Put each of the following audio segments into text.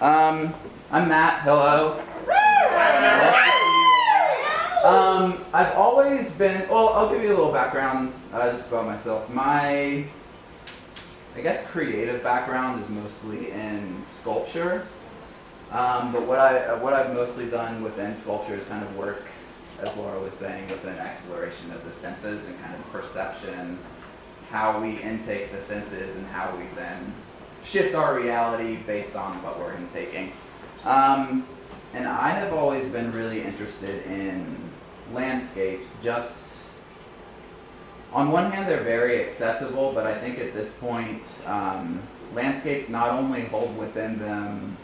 I'm Matt. Hello. I've always been, well, I'll give you a little background just about myself. My, I guess, creative background is mostly in sculpture. But what I've mostly done within sculpture is kind of work, as Laura was saying, with an exploration of the senses and kind of perception, how we intake the senses and how we then shift our reality based on what we're intaking. And I have always been really interested in landscapes. Just on one hand, they're very accessible, but I think at this point, landscapes not only hold within them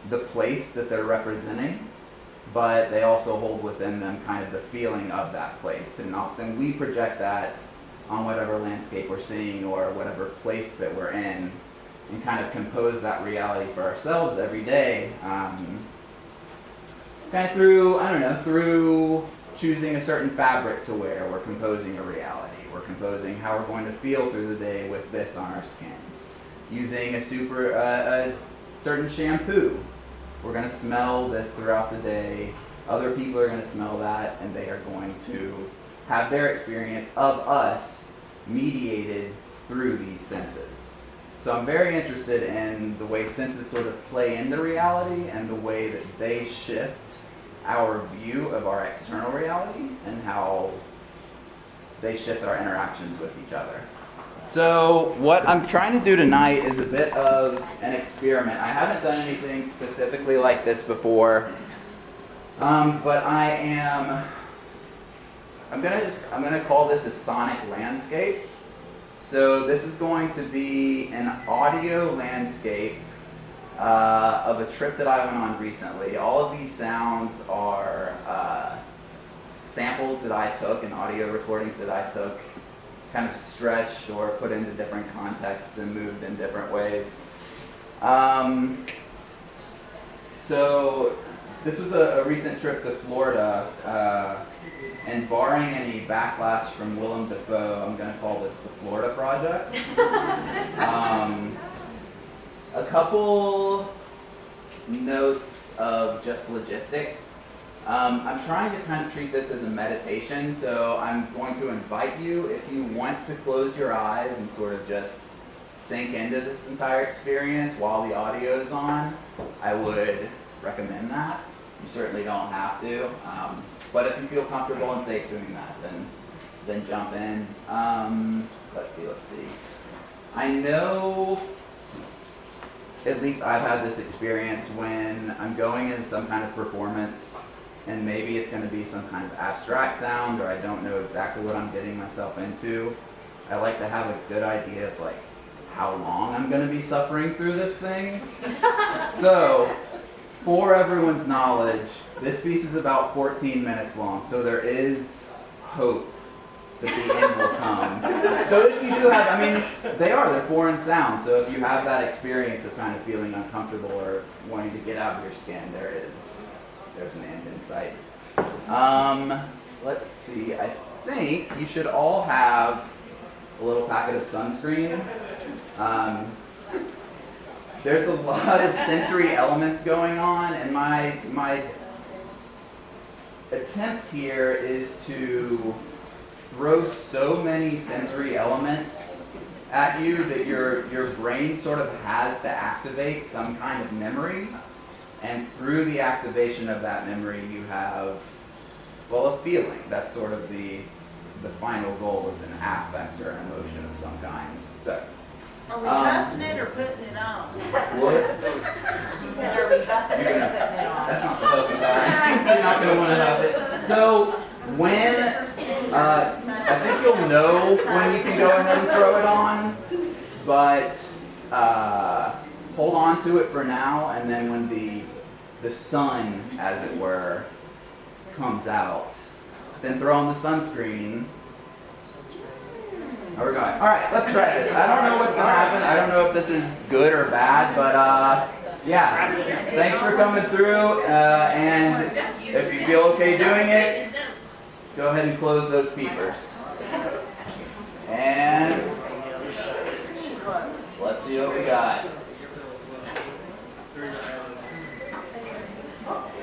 the place that they're representing, but they also hold within them kind of the feeling of that place. And often we project that on whatever landscape we're seeing or whatever place that we're in, and kind of compose that reality for ourselves every day. Kind of through, I don't know, through choosing a certain fabric to wear, we're composing a reality. We're composing how we're going to feel through the day with this on our skin. Using a certain shampoo, we're going to smell this throughout the day. Other people are going to smell that, and they are going to have their experience of us mediated through these senses. So I'm very interested in the way senses sort of play into reality and the way that they shift our view of our external reality and how they shift our interactions with each other. So what I'm trying to do tonight is a bit of an experiment. I haven't done anything specifically like this before, but I'm gonna call this a sonic landscape. So this is going to be an audio landscape of a trip that I went on recently. All of these sounds are samples that I took and audio recordings that I took, kind of stretched or put into different contexts and moved in different ways. So this was a recent trip to Florida, and barring any backlash from Willem Dafoe, I'm going to call this the Florida Project. A couple notes of just logistics. I'm trying to kind of treat this as a meditation, so I'm going to invite you, if you want to close your eyes and sort of just sink into this entire experience while the audio is on, I would recommend that. You certainly don't have to, but if you feel comfortable and safe doing that, then jump in. Let's see. I know, at least I've had this experience when I'm going into some kind of performance, and maybe it's going to be some kind of abstract sound, or I don't know exactly what I'm getting myself into. I like to have a good idea of like how long I'm going to be suffering through this thing. So, for everyone's knowledge, this piece is about 14 minutes long, so there is hope that the end will come. So if you do have, I mean, they're foreign sounds, so if you have that experience of kind of feeling uncomfortable or wanting to get out of your skin, there's an end in sight. Let's see, I think you should all have a little packet of sunscreen. There's a lot of sensory elements going on, and my attempt here is to throw so many sensory elements at you that your brain sort of has to activate some kind of memory, and through the activation of that memory you have, well, a feeling. That's sort of the final goal. It's an affect or an emotion of some kind. So. Are we huffing it or putting it on? What? She said, are we huffing it or putting it on? That's not the huffing guys. You're not going to want to huff it. So when, I think you'll know when you can go ahead and throw it on, but hold on to it for now, and then when the sun, as it were, comes out, then throw on the sunscreen. How we're going. All right, let's try this. I don't know what's going to happen. I don't know if this is good or bad, but yeah. Thanks for coming through, and if you feel okay doing it, go ahead and close those peepers. And let's see what we got. costly.